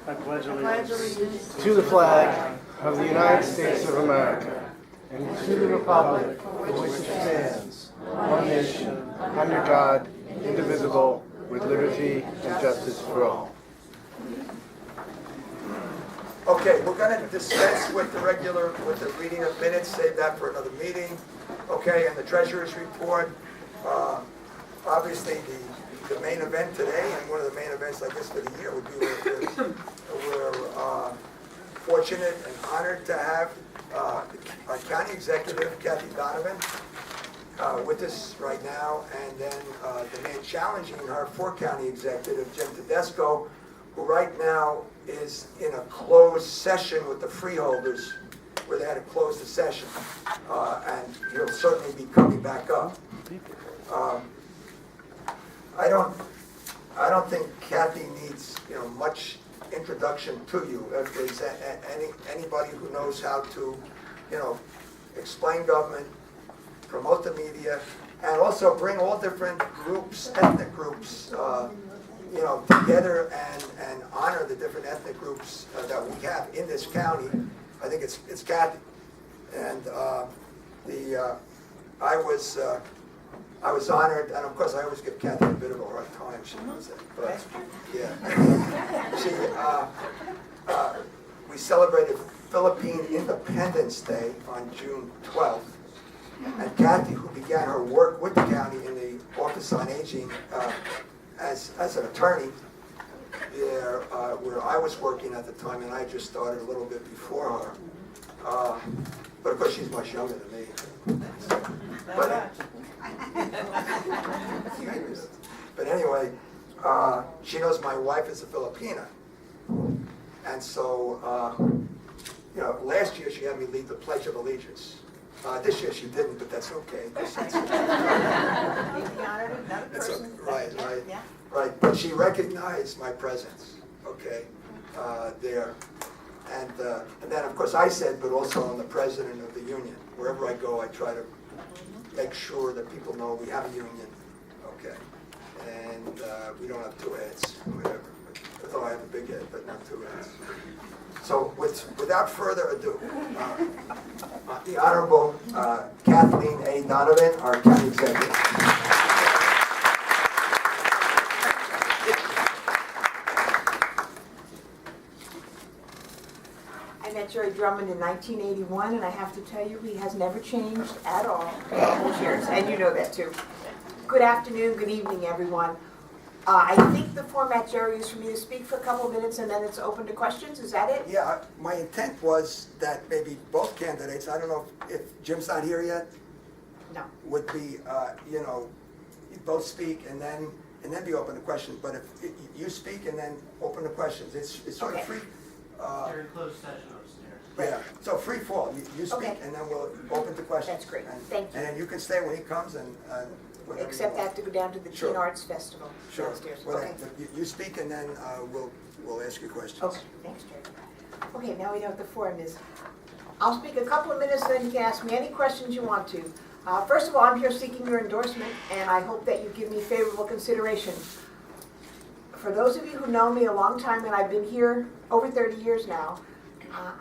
I pledge allegiance to the flag of the United States of America and to the republic for which it stands, one nation, under God, indivisible, with liberty and justice for all. Okay, we're going to dispense with the reading of minutes, save that for another meeting. Okay, and the treasurer's report. Obviously, the main event today, and one of the main events, I guess, for the year would be we're fortunate and honored to have our county executive, Kathe Donovan, with us right now, and then the man challenging her, county executive, Jim Tedesco, who right now is in a closed session with the freeholders, where they had to close the session, and he'll certainly be coming back up. I don't think Kathe needs much introduction to you. If there's anybody who knows how to explain government, promote the media, and also bring all different groups, ethnic groups, together and honor the different ethnic groups that we have in this county. I think it's Kathe. And I was honored, and of course I always give Kathe a bit of a hard time. She knows that, but yeah. We celebrated Philippine Independence Day on June 12th, and Kathe, who began her work with the county in the Office on Aging as an attorney, there where I was working at the time, and I just started a little bit before her. But of course, she's much younger than me. But anyway, she knows my wife is a Filipina, and so last year she had me lead the Pledge of Allegiance. This year she didn't, but that's okay. Right. But she recognized my presence. Okay, there, and then of course I said, but also I'm the president of the union. Wherever I go, I try to make sure that people know we have a union. Okay, and we don't have two heads, whatever. Although I have a big head, but not two heads. So without further ado, the Honorable Kathleen A. Donovan, our county executive. I met Jerry Drummond in 1981, and I have to tell you, he has never changed at all in all those years, and you know that too. Good afternoon, good evening, everyone. I think the format, Jerry, is for me to speak for a couple of minutes and then it's open to questions. Is that it? Yeah, my intent was that maybe both candidates, I don't know if Jim's not here yet, No. would be, you both speak and then be open to questions. But if you speak and then open to questions, it's sort of free. They're in closed session upstairs. Yeah, so free fall. You speak Okay. and then we'll open to questions. That's great. Thank you. And you can stay when he comes and whatever. Except I you have to go down to the Sure. Teen Arts Festival Sure. downstairs. Whatever. Okay. You speak and then we'll ask you questions. Okay, thanks, Jerry. Okay, now we know what the forum is. I'll speak a couple of minutes, then you can ask me any questions you want to. First of all, I'm here seeking your endorsement, and I hope that you give me favorable consideration. For those of you who know me a long time, and I've been here over 30 years now,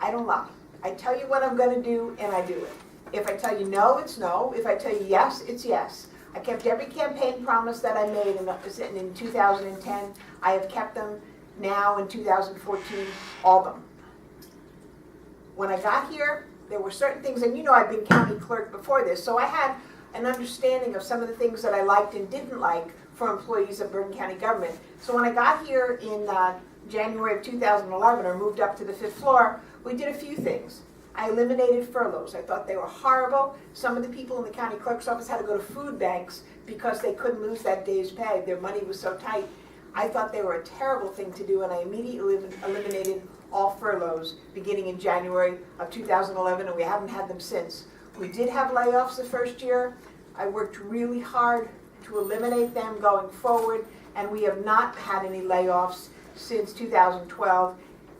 I don't lie. I tell you what I'm going to do, and I do it. If I tell you no, it's no. If I tell you yes, it's yes. I kept every campaign promise that I made in 2010. I have kept them now in 2014, all of them. When I got here, there were certain things, and I've been county clerk before this, so I had an understanding of some of the things that I liked and didn't like for employees of Bergen County government. So when I got here in January of 2011, or moved up to the 5th floor, we did a few things. I eliminated furloughs. I thought they were horrible. Some of the people in the county clerk's office had to go to food banks because they couldn't lose that day's pay. Their money was so tight. I thought they were a terrible thing to do, and I immediately eliminated all furloughs beginning in January of 2011, and we haven't had them since. We did have layoffs the first year. I worked really hard to eliminate them going forward, and we have not had any layoffs since 2012.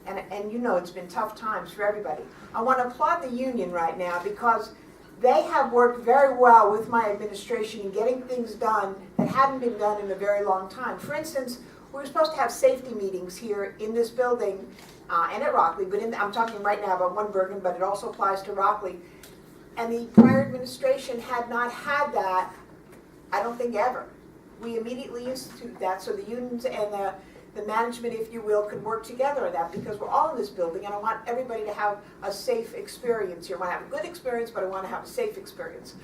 And it's been tough times for everybody. I want to applaud the union right now because they have worked very well with my administration in getting things done that hadn't been done in a very long time. For instance, We were supposed to have safety meetings here in this building and at Rockley, but I'm talking right now about One Bergen, but it also applies to Rockley. And the prior administration had not had that, I don't think ever. We immediately instituted that so the unions and the management, if you will, could work together on that, because we're all in this building and I want everybody to have a safe experience here. I want to have a good experience, but I want to have a safe experience.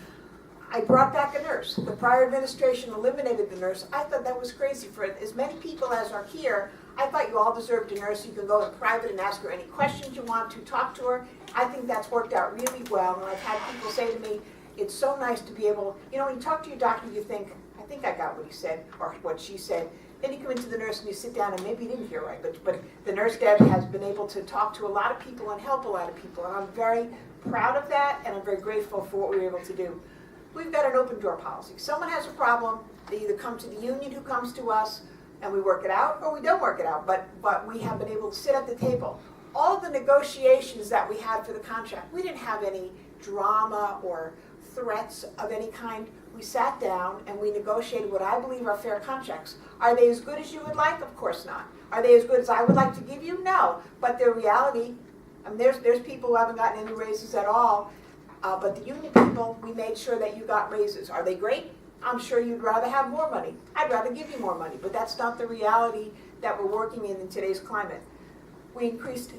I brought back a nurse. The prior administration eliminated the nurse. I thought that was crazy. For as many people as are here, I thought you all deserved a nurse. You can go in private and ask her any questions you want to, talk to her. I think that's worked out really well, and I've had people say to me, it's so nice to be able, when you talk to your doctor, you think, I think I got what he said, or what she said. Then you come into the nurse and you sit down and maybe you didn't hear right, but the nurse Deb has been able to talk to a lot of people and help a lot of people, and I'm very proud of that, and I'm very grateful for what we were able to do. We've got an open door policy. Someone has a problem, they either come to the union who comes to us and we work it out, or we don't work it out, but we have been able to sit at the table. All the negotiations that we had for the contract, we didn't have any drama or threats of any kind. We sat down and we negotiated what I believe are fair contracts. Are they as good as you would like? Of course not. Are they as good as I would like to give you? No. But the reality, there's people who haven't gotten any raises at all. But the union people, we made sure that you got raises. Are they great? I'm sure you'd rather have more money. I'd rather give you more money, but that's not the reality that we're working in today's climate. We increased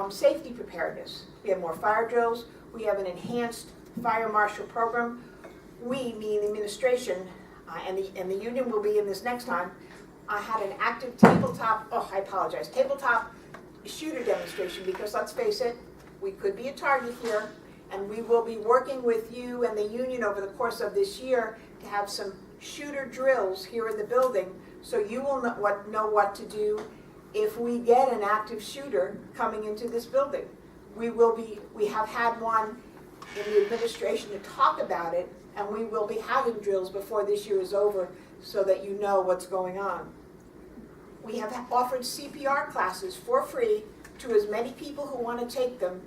safety preparedness. We have more fire drills. We have an enhanced fire marshal program. We, meaning the administration, and the union will be in this next time, had an active tabletop shooter demonstration, because let's face it, we could be a target here. And we will be working with you and the union over the course of this year to have some shooter drills here in the building, so you will know what to do if we get an active shooter coming into this building. We have had one in the administration to talk about it, and we will be having drills before this year is over so that you know what's going on. We have offered CPR classes for free to as many people who want to take them,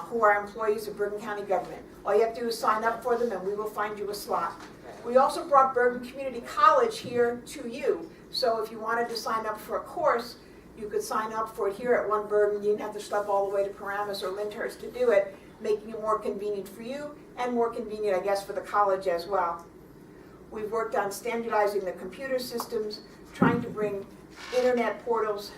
who are employees of Bergen County government. All you have to do is sign up for them and we will find you a slot. We also brought Bergen Community College here to you. So if you wanted to sign up for a course, you could sign up for it here at One Bergen. You didn't have to schlep all the way to Paramus or Lyndhurst to do it, making it more convenient for you and more convenient, I guess, for the college as well. We've worked on standardizing the computer systems, trying to bring internet portals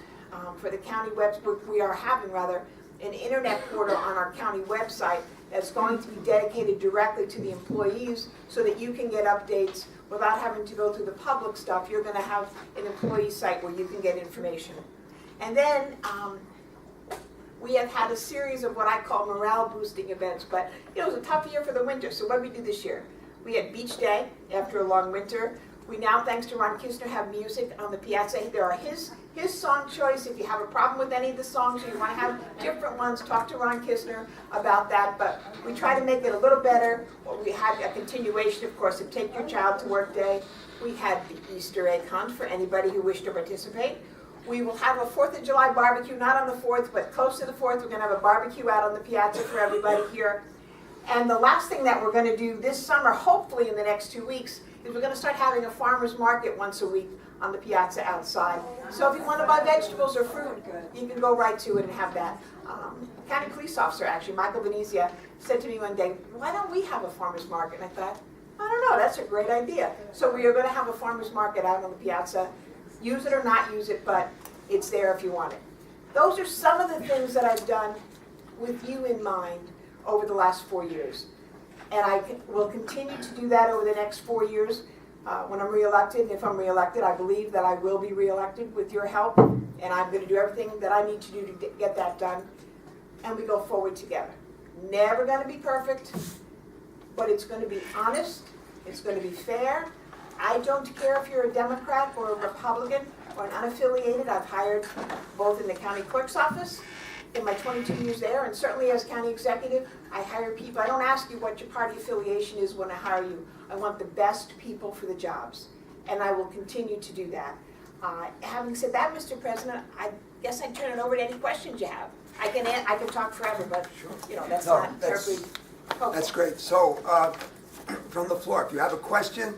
for the county website. We are having, rather, an internet portal on our county website that's going to be dedicated directly to the employees so that you can get updates without having to go through the public stuff. You're going to have an employee site where you can get information. And then we have had a series of what I call morale boosting events, but it was a tough year for the winter, so what did we do this year? We had beach day after a long winter. We now, thanks to Ron Kisner, have music on the piazza. There are his song choice. If you have a problem with any of the songs or you want to have different ones, talk to Ron Kisner about that. But we try to make it a little better. We had a continuation, of course, of Take Your Child to Work Day. We had the Easter egg hunt for anybody who wished to participate. We will have a 4th of July barbecue, not on the 4th, but close to the 4th. We're going to have a barbecue out on the piazza for everybody here. And the last thing that we're going to do this summer, hopefully in the next 2 weeks, is we're going to start having a farmer's market once a week on the piazza outside. So if you want to buy vegetables or fruit, you can go right to it and have that. County police officer, actually, Michael Venezia, said to me one day, why don't we have a farmer's market? And I thought, I don't know, that's a great idea. So we are going to have a farmer's market out on the piazza. Use it or not use it, but it's there if you want it. Those are some of the things that I've done with you in mind over the last 4 years. And I will continue to do that over the next 4 years when I'm reelected. And if I'm reelected, I believe that I will be reelected with your help. And I'm going to do everything that I need to do to get that done. And we go forward together. Never going to be perfect, but it's going to be honest. It's going to be fair. I don't care if you're a Democrat or a Republican or an unaffiliated. I've hired both in the county clerk's office in my 22 years there, and certainly as county executive, I hire people. I don't ask you what your party affiliation is when I hire you. I want the best people for the jobs, and I will continue to do that. Having said that, Mr. President, I guess I'd turn it over to any questions you have. I can talk forever, but that's not terribly helpful. That's great. So, from the floor, if you have a question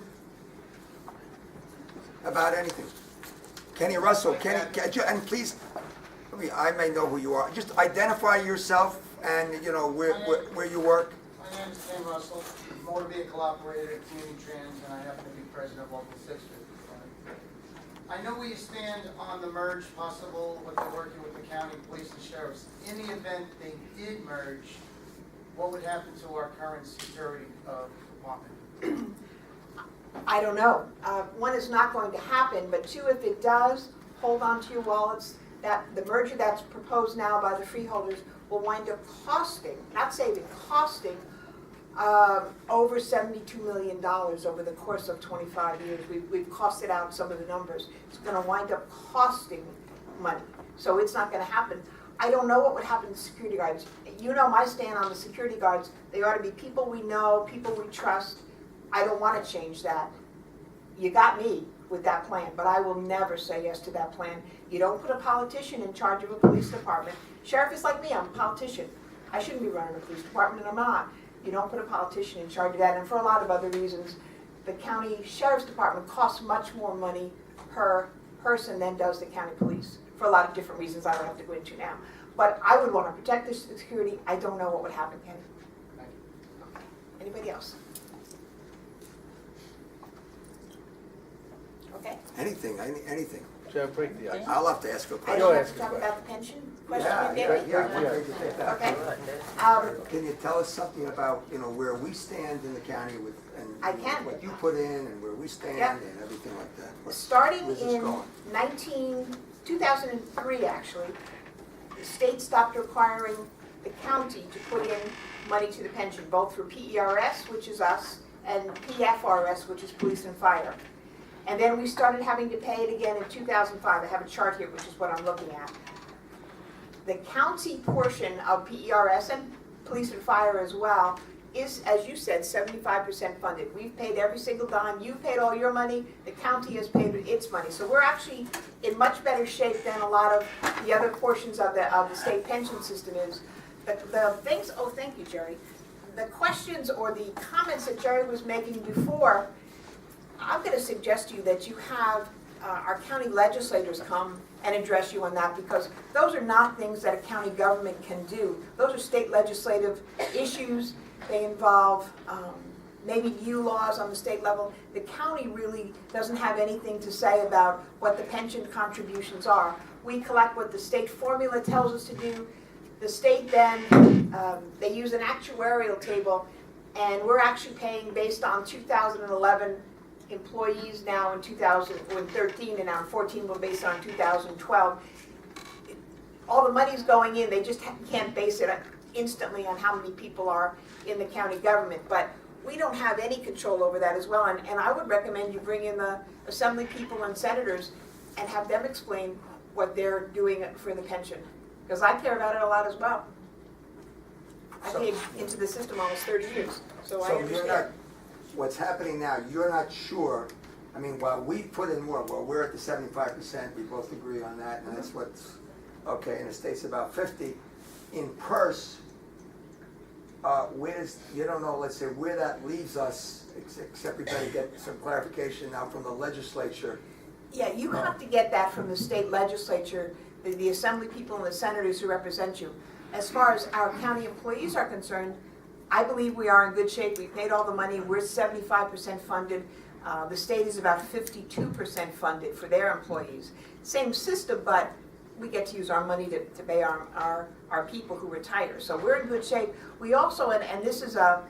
about anything. Kenny Russell, and please, I may know who you are. Just identify yourself and, where you work. My name is Ken Russell, motor vehicle operator at Community Trans, and I happen to be president of Local 655. I know where you stand on the merge possible, what they're working with the county, police, and sheriffs. In the event they did merge, what would happen to our current security department? I don't know. One, is not going to happen, but two, if it does, hold on to your wallets. That the merger that's proposed now by the freeholders will wind up costing, not saving, costing over $72 million over the course of 25 years. We've costed out some of the numbers. It's going to wind up costing money. So it's not going to happen. I don't know what would happen to security guards. You know my stand on the security guards. They ought to be people we know, people we trust. I don't want to change that. You got me with that plan, but I will never say yes to that plan. You don't put a politician in charge of a police department. Sheriff is like me, I'm a politician. I shouldn't be running a police department, and I'm not. You don't put a politician in charge of that, and for a lot of other reasons, the county sheriff's department costs much more money per person than does the county police, for a lot of different reasons I don't have to go into now. But I would want to protect the security. I don't know what would happen, Ken. Okay. Anybody else? Okay. Anything. Joe, break the ice. I'll have to ask a I question. Go don't have ask to a talk question. about the pension question Yeah, again? yeah. Okay. Can you tell us something about, where we stand in the county with, and I can. what you put in and where we stand Yeah. and everything like that? Starting Where's this in going? 2003, actually, the state stopped requiring the county to put in money to the pension, both for PERS, which is us, and PFRS, which is police and fire. And then we started having to pay it again in 2005. I have a chart here, which is what I'm looking at. The county portion of PERS and police and fire as well is, as you said, 75% funded. We've paid every single dime. You've paid all your money. The county has paid its money. So we're actually in much better shape than a lot of the other portions of the state pension system is. The things, oh, thank you, Jerry. The questions or the comments that Jerry was making before, I'm going to suggest to you that you have our county legislators come and address you on that, because those are not things that a county government can do. Those are state legislative issues. They involve maybe new laws on the state level. The county really doesn't have anything to say about what the pension contributions are. We collect what the state formula tells us to do. The state then, they use an actuarial table, and we're actually paying based on 2011 employees now in 2013, and now in 14 we're based on 2012. All the money's going in, they just can't base it instantly on how many people are in the county government, but we don't have any control over that as well, and I would recommend you bring in the assembly people and senators and have them explain what they're doing for the pension, because I care about it a lot as well. I paid into the system almost 30 years, so I So understand. you're not, what's happening now, you're not sure, I mean, while we put in more, well, we're at the 75%, we both agree on that, and that's what's, okay, and the state's about 50. In purse, you don't know, let's say, where that leaves us, except we better get some clarification now from the legislature. Yeah, you have to get that from the state legislature, the assembly people and the senators who represent you. As far as our county employees are concerned, I believe we are in good shape. We paid all the money. We're 75% funded. The state is about 52% funded for their employees. Same system, but we get to use our money to pay our people who retire. So we're in good shape. We also, and this is a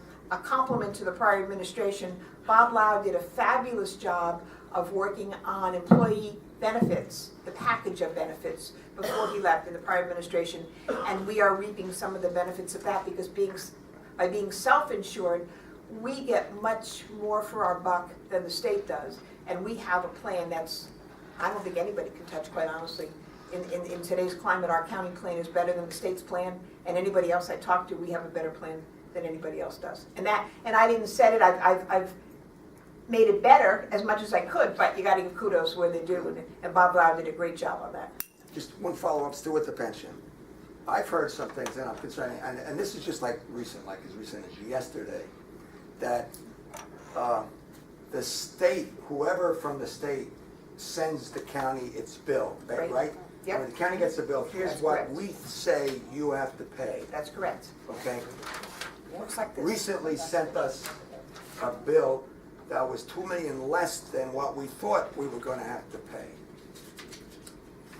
compliment to the prior administration, Bob Lau did a fabulous job of working on employee benefits, the package of benefits, before he left in the prior administration. And we are reaping some of the benefits of that, because by being self-insured, we get much more for our buck than the state does. And we have a plan that's, I don't think anybody can touch, quite honestly. In today's climate, our county plan is better than the state's plan, and anybody else I talk to, we have a better plan than anybody else does. And I didn't set it, I've made it better as much as I could, but you gotta give kudos where they do, and Bob Lau did a great job on that. Just one follow-up still with the pension. I've heard some things that I'm concerned, and this is just like as recent as yesterday, that the state, whoever from the state sends the county its bill, Right. right? Yep. When the county gets the bill, here's That's what correct. we say you have to pay, That's correct. okay? Looks like this. Recently sent us a bill that was $2 million less than what we thought we were gonna have to pay.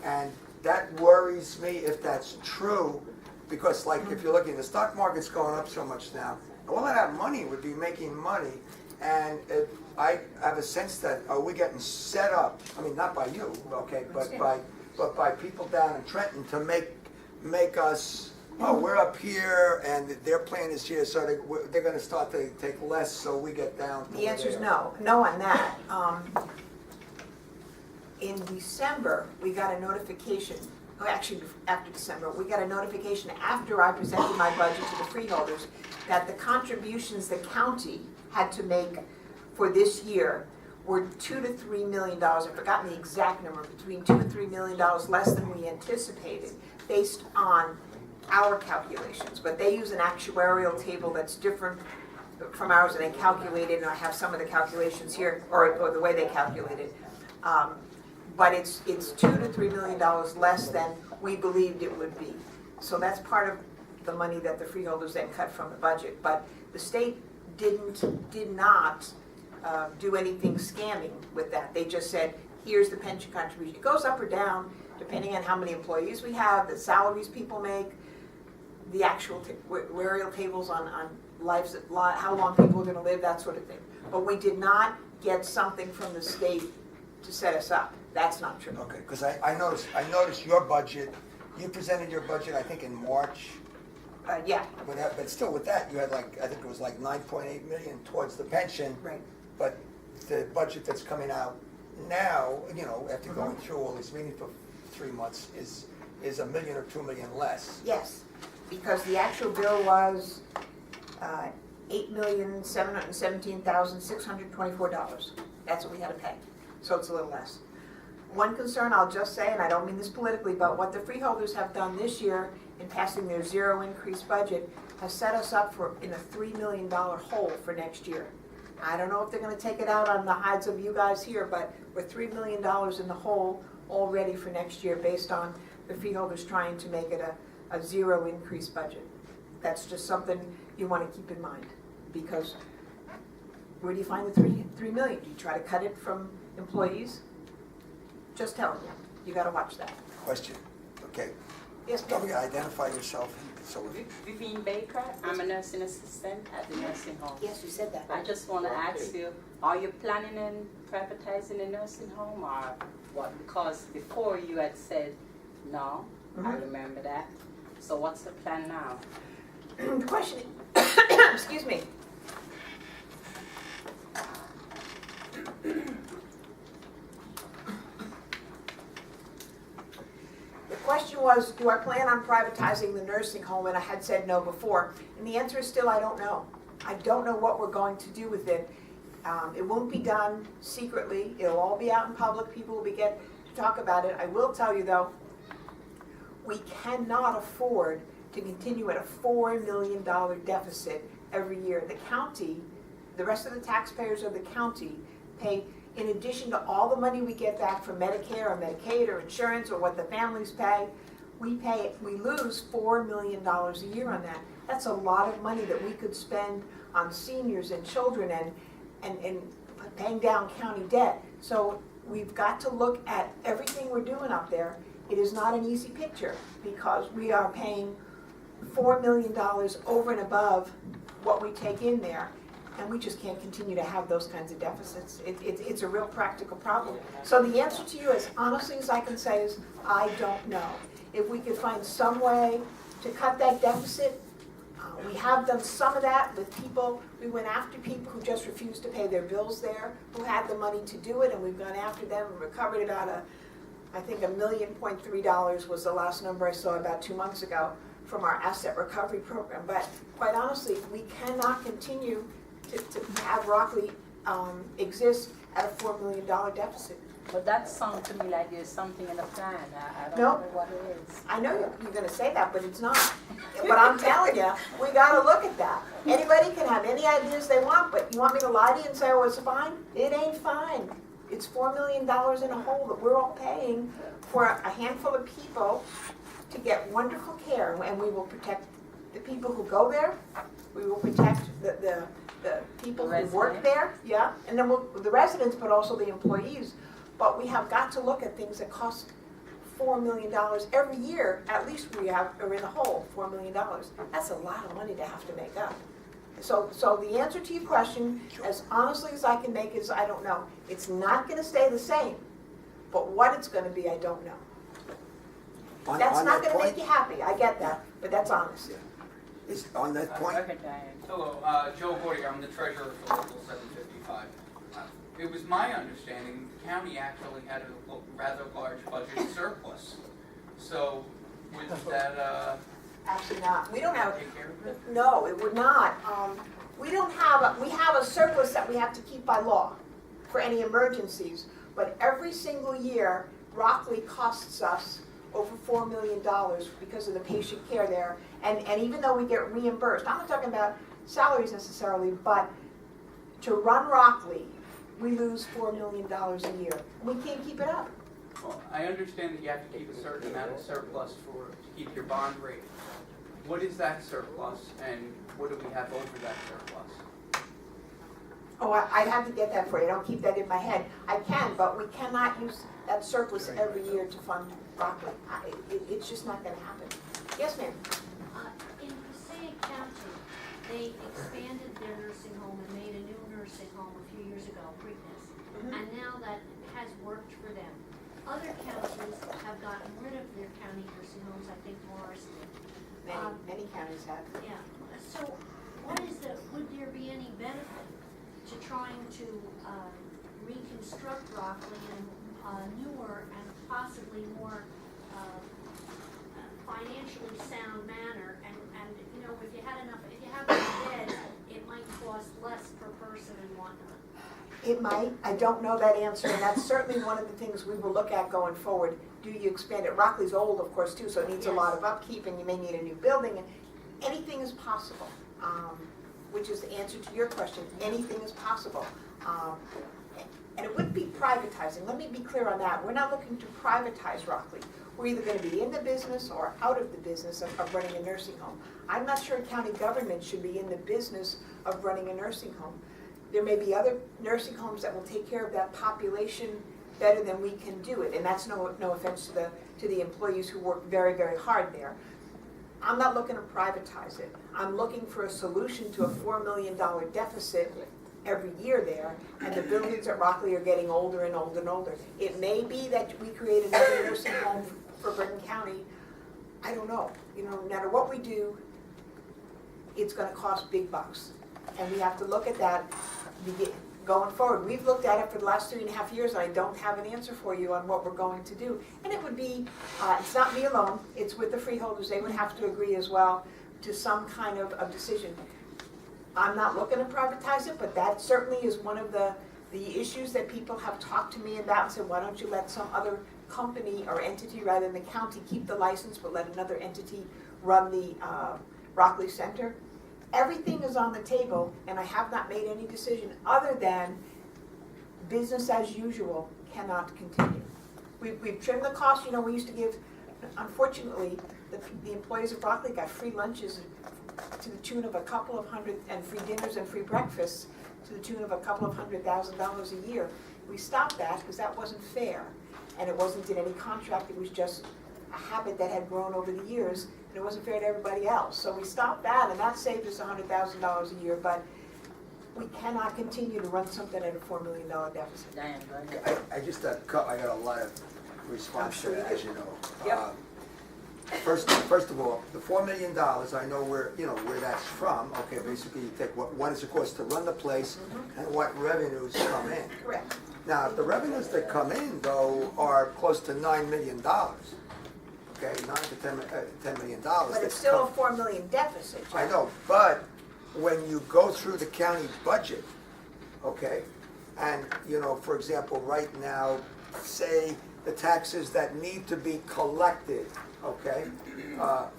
And that worries me if that's true, because like, if you're looking, the stock market's going up so much now, all of that money would be making money, and I have a sense that, are we getting set up, I mean, not by you, okay, but by people down in Trenton to make us, oh, we're up here, and their plan is here, so they're gonna start to take less, so we get down to The where answer is they no, no on that. In December, we got a notification, actually after December, we got a notification after I presented my budget to the freeholders that the contributions the county had to make for this year were $2 to $3 million. I've forgotten the exact number, between $2 to $3 million less than we anticipated, based on our calculations. But they use an actuarial table that's different from ours, and they calculate it, and I have some of the calculations here, or the way they calculate it. But it's $2 to $3 million less than we believed it would be. So that's part of the money that the freeholders then cut from the budget. But the state did not do anything scamming with that. They just said, here's the pension contribution. It goes up or down depending on how many employees we have, the salaries people make, the actual actuarial tables on lives, how long people are going to live, that sort of thing. But we did not get something from the state to set us up. That's not true. Okay, because I noticed your budget, you presented your budget, I think, in March. Yeah, But still with that, you had like, I think it was like 9.8 million towards the pension. right. But the budget that's coming out now, you know, after going through all these meetings for 3 months, is $1 million or $2 million less. Yes, because the actual bill was $8,717,624. That's what we had to pay. So it's a little less. One concern I'll just say, and I don't mean this politically, but what the freeholders have done this year in passing their zero increase budget has set us up in a $3 million hole for next year. I don't know if they're going to take it out on the hides of you guys here, but we're $3 million in the hole already for next year based on the freeholders trying to make it a zero increase budget. That's just something you want to keep in mind, because where do you find the $3 million? Do you try to cut it from employees? Just telling you, you got to watch that. Question, okay. Yes, Don't ma'am. forget, identify yourself. So Vivian Baker, I'm a nursing assistant at the nursing home. Yes, you said that. I just want to ask you, are you planning on privatizing the nursing home or what? Because before you had said no, I remember that. So what's the plan now? The question, excuse me. The question was, do I plan on privatizing the nursing home? And I had said no before. And the answer is still, I don't know. I don't know what we're going to do with it. It won't be done secretly. It'll all be out in public. People will get to talk about it. I will tell you, though, we cannot afford to continue at a $4 million deficit every year. The county, the rest of the taxpayers of the county pay, in addition to all the money we get back from Medicare or Medicaid or insurance or what the families pay, we lose $4 million a year on that. That's a lot of money that we could spend on seniors and children and paying down county debt. So we've got to look at everything we're doing up there. It is not an easy picture because we are paying $4 million over and above what we take in there. And we just can't continue to have those kinds of deficits. It's a real practical problem. So the answer to you, as honestly as I can say, is I don't know. If we could find some way to cut that deficit, we have done some of that with people. We went after people who just refused to pay their bills there, who had the money to do it, and we've gone after them and recovered about I think $1.3 million was the last number I saw about 2 months ago from our asset recovery program. But quite honestly, we cannot continue to have Rockledge exist at a $4 million deficit. But that sounds to me like there's something in the plan. I don't No. know what it is. I know you're going to say that, but it's not. But I'm telling you, we got to look at that. Anybody can have any ideas they want, but you want me to lie to you and say, oh, it's fine? It ain't fine. It's $4 million in a hole that we're all paying for a handful of people to get wonderful care, and we will protect the people who go there. We will protect the people who work there, yeah, and then the residents, but also the employees. But we have got to look at things that cost $4 million every year. At least we are in the hole, $4 million. That's a lot of money to have to make up. So the answer to your question, as honestly as I can make, is I don't know. It's not going to stay the same, but what it's going to be, I don't know. That's not going to make you happy. I get that, but that's honest. Is on that point? Okay, Diane. Hello, Joe Gordy, I'm the treasurer for Local 755. It was my understanding the county actually had a rather large budget surplus. So was that, Actually not. We don't have, take care of it? no, it would not. We have a surplus that we have to keep by law for any emergencies, but every single year, Rockley costs us over $4 million because of the patient care there. And even though we get reimbursed, I'm not talking about salaries necessarily, but to run Rockley, we lose $4 million a year. We can't keep it up. Well, I understand that you have to keep a certain amount of surplus to keep your bond rating. What is that surplus and what do we have over that surplus? Oh, I'd have to get that for you. I don't keep that in my head. I can, but we cannot use that surplus every year to fund Rockley. It's just not going to happen. Yes, ma'am? In Passaic County, they expanded their nursing home and made a new nursing home a few years ago, Preakness, and now that has worked for them. Other counties have gotten rid of their county nursing homes, I think Morris did. Many counties have. Yeah, so would there be any benefit to trying to reconstruct Rockland in a newer and possibly more financially sound manner? And you know, if you have enough beds, it might cost less per person and whatnot. It might. I don't know that answer, and that's certainly one of the things we will look at going forward. Do you expand it? Rockley's old, of course, too, so it needs a lot of upkeep, and you may need a new building, and anything is possible, which is the answer to your question. Anything is possible. And it wouldn't be privatizing. Let me be clear on that. We're not looking to privatize Rockley. We're either going to be in the business or out of the business of running a nursing home. I'm not sure county government should be in the business of running a nursing home. There may be other nursing homes that will take care of that population better than we can do it, and that's no offense to the employees who work very, very hard there. I'm not looking to privatize it. I'm looking for a solution to a $4 million deficit every year there, and the buildings at Rockley are getting older and older and older. It may be that we create another nursing home for Bergen County. I don't know. You know, no matter what we do, it's going to cost big bucks, and we have to look at that going forward. We've looked at it for the last 3.5 years, and I don't have an answer for you on what we're going to do. And it would be, it's not me alone, it's with the freeholders. They would have to agree as well to some kind of decision. I'm not looking to privatize it, but that certainly is one of the issues that people have talked to me about and said, why don't you let some other company or entity rather than the county keep the license, but let another entity run the Rockley Center. Everything is on the table, and I have not made any decision other than business as usual cannot continue. We've trimmed the cost. You know, we used to give, unfortunately, the employees of Rockley got free lunches to the tune of a couple of hundred, and free dinners and free breakfasts to the tune of a couple of $100,000 a year. We stopped that because that wasn't fair, and it wasn't in any contract. It was just a habit that had grown over the years, and it wasn't fair to everybody else. So we stopped that, and that saved us $100,000 a year, but we cannot continue to run something at a $4 million deficit. Diane, go ahead. I just I got a lot of response to that, as you know. Yep. First of all, the $4 million, I know where that's from. Okay, basically you take what does it cost to run the place and what revenues come in. Correct. Now, the revenues that come in, though, are close to $9 million. Okay, $9 to $10 million. But it's still a $4 million deficit. I know, but when you go through the county budget, okay, and, for example, right now, say the taxes that need to be collected, okay,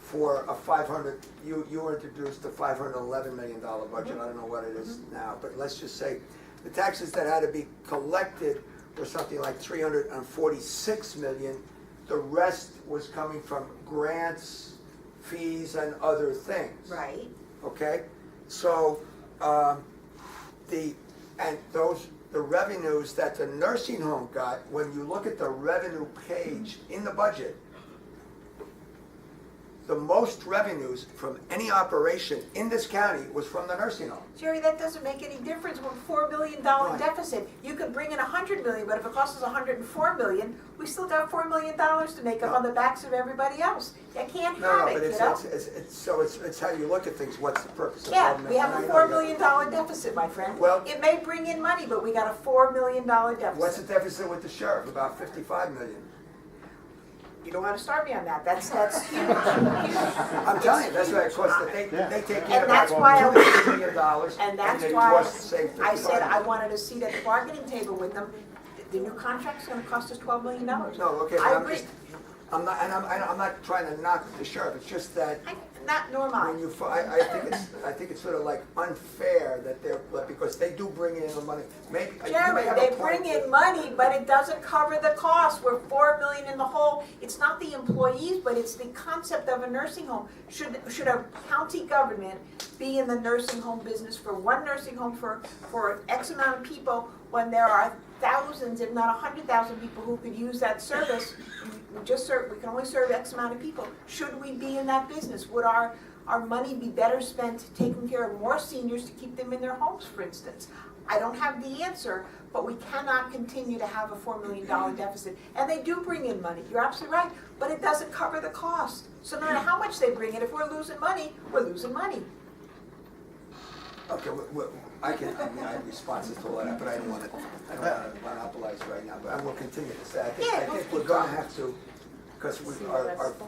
for a 500, you introduced a $511 million budget. I don't know what it is now, but let's just say the taxes that had to be collected there's something like 346 million. The rest was coming from grants, fees, and other things. Right. Okay? So, the revenues that the nursing home got, when you look at the revenue page in the budget, the most revenues from any operation in this county was from the nursing home. Jerry, that doesn't make any difference with $4 million Right. deficit. You could bring in $100 million, but if it costs us $104 million, we still got $4 million to make up on the backs of everybody else. You can't have But it, you know? it's how you look at things. What's the purpose of Yeah, government? we have a $4 million deficit, my friend. Well- It may bring in money, but we got a $4 million deficit. What's the deficit with the sheriff? About 55 million. You don't want to start me on that. That's huge, huge. I'm telling you, that's what it costs. They take care And of that's about why I- $2 million. And that's they why cost, say, I said 55. I wanted a seat at the bargaining table with them. The new contract's gonna cost us $12 million. No, okay, I but agree. I'm not trying to knock the sheriff. It's just that Not nor when mine. you, I think it's sort of like unfair that they're, because they do bring in the money. Maybe you may Jeremy, have a they point, bring but- in money, but it doesn't cover the cost. We're $4 million in the hole. It's not the employees, but it's the concept of a nursing home. Should a county government be in the nursing home business for one nursing home for X amount of people when there are thousands, if not 100,000 people who could use that service? We can only serve X amount of people. Should we be in that business? Would our money be better spent taking care of more seniors to keep them in their homes, for instance? I don't have the answer, but we cannot continue to have a $4 million deficit. And they do bring in money, you're absolutely right, but it doesn't cover the cost. So no matter how much they bring in, if we're losing money, we're losing money. Okay, I have responses to all that, but I don't want to monopolize right now, but I will continue to say, I think we're going to have to, because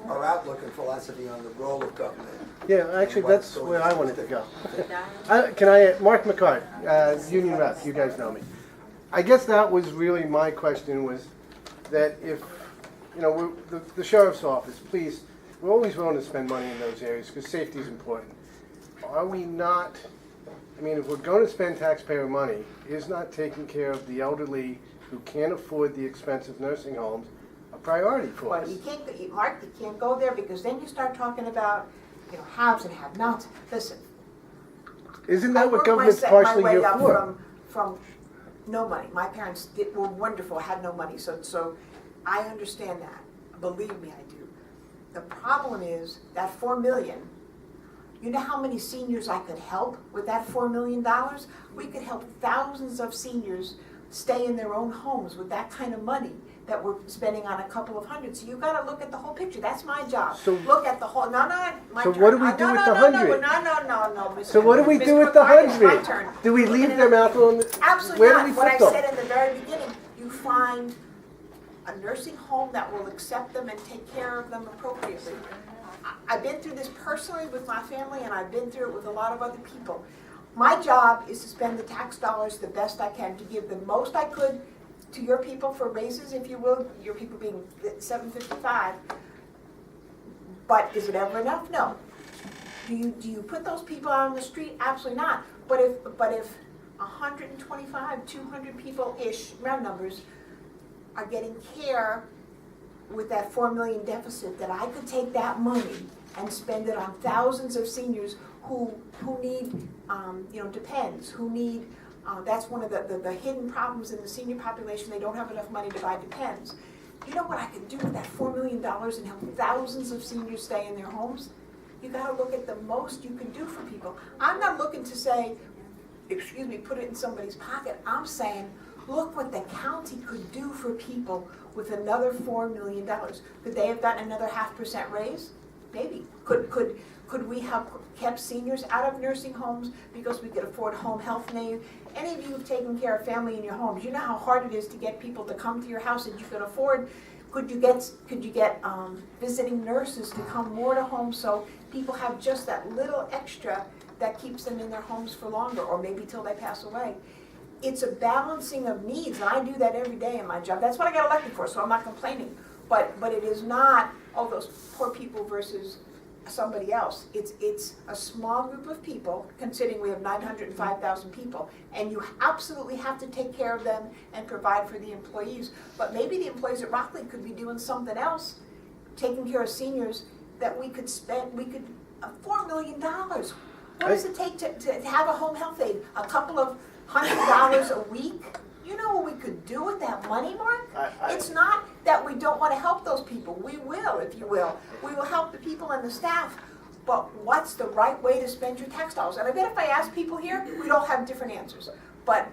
our outlook and philosophy on the role of government. Yeah, actually, that's where I wanted to go. Mark McCart, union rep, you guys know me. I guess that was really my question, was that if, the sheriff's office, please, we're always willing to spend money in those areas because safety is important. Are we not, if we're going to spend taxpayer money, is not taking care of the elderly who can't afford the expensive nursing homes a priority for us? Well, Mark, you can't go there because then you start talking about, haves and have-nots. Listen, Isn't I that what worked government's my partially way here up for? from no money. My parents were wonderful, had no money, so I understand that. Believe me, I do. The problem is that $4 million. You know how many seniors I could help with that $4 million? We could help thousands of seniors stay in their own homes with that kind of money that we're spending on a couple of hundred. So you've got to look at the whole picture. That's my job. So- look at the whole. No, my So turn. what do we do with the 100? No. Mr. So what do we Ms. do with the McCarty, it's my 100? turn. Do we leave them out on the? Absolutely Where do not. we What I put them? said in the very beginning, you find a nursing home that will accept them and take care of them appropriately. I've been through this personally with my family, and I've been through it with a lot of other people. My job is to spend the tax dollars the best I can to give the most I could to your people for raises, if you will, your people being 755. But is it ever enough? No. Do you put those people out on the street? Absolutely not. But if 125, 200 people-ish, round numbers, are getting care with that $4 million deficit, that I could take that money and spend it on thousands of seniors who need, depends, who need, that's one of the hidden problems in the senior population. They don't have enough money to buy depends. You know what I could do with that $4 million and help thousands of seniors stay in their homes? You gotta look at the most you can do for people. I'm not looking to say, put it in somebody's pocket. I'm saying, look what the county could do for people with another $4 million. Could they have gotten another 0.5% raise? Maybe. Could we have kept seniors out of nursing homes because we could afford home health aid? Any of you who've taken care of family in your homes, you know how hard it is to get people to come to your house that you can afford. Could you get visiting nurses to come more to homes so people have just that little extra that keeps them in their homes for longer, or maybe till they pass away? It's a balancing of needs, and I do that every day in my job. That's what I got elected for, so I'm not complaining. But it is not, those poor people versus somebody else. It's a small group of people, considering we have 905,000 people, and you absolutely have to take care of them and provide for the employees. But maybe the employees at Rockland could be doing something else, taking care of seniors, that we could spend, $4 million. What does it take to have a home health aide? A couple of $100 a week? You know what we could do with that money, Mark? It's not that we don't want to help those people. We will, if you will. We will help the people and the staff. But what's the right way to spend your tax dollars? And I bet if I ask people here, we'd all have different answers. But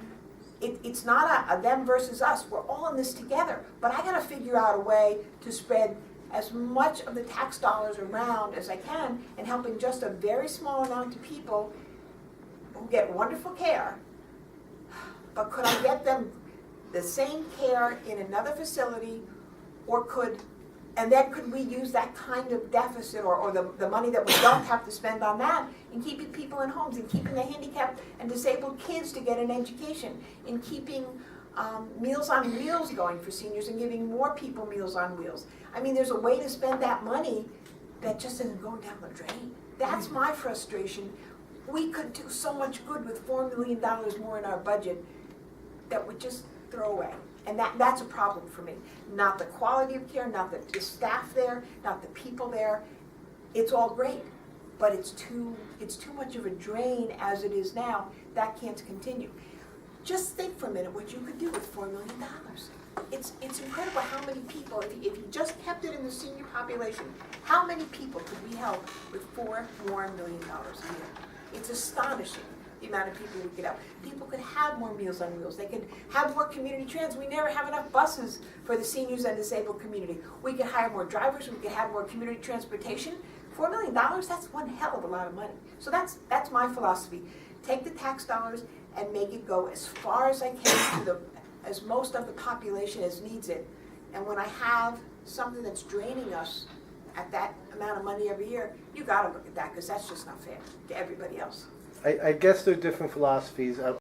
it's not a them versus us. We're all in this together. But I got to figure out a way to spread as much of the tax dollars around as I can, and helping just a very small amount of people who get wonderful care. But could I get them the same care in another facility, or could we use that kind of deficit or the money that we don't have to spend on that in keeping people in homes, in keeping the handicapped and disabled kids to get an education, in keeping Meals on Wheels going for seniors and giving more people Meals on Wheels. I mean, there's a way to spend that money that just isn't going down the drain. That's my frustration. We could do so much good with $4 million more in our budget that we just throw away. And that's a problem for me. Not the quality of care, not the staff there, not the people there. It's all great, but it's too much of a drain as it is now. That can't continue. Just think for a minute what you could do with $4 million. It's incredible how many people, if you just kept it in the senior population, how many people could we help with $4 more million a year? It's astonishing the amount of people we could help. People could have more Meals on Wheels. They could have more community trans. We never have enough buses for the seniors and disabled community. We could hire more drivers. We could have more community transportation. $4 million, that's one hell of a lot of money. So that's my philosophy. Take the tax dollars and make it go as far as I can to as most of the population as needs it. And when I have something that's draining us at that amount of money every year, you gotta look at that, because that's just not fair to everybody else. I guess there are different philosophies.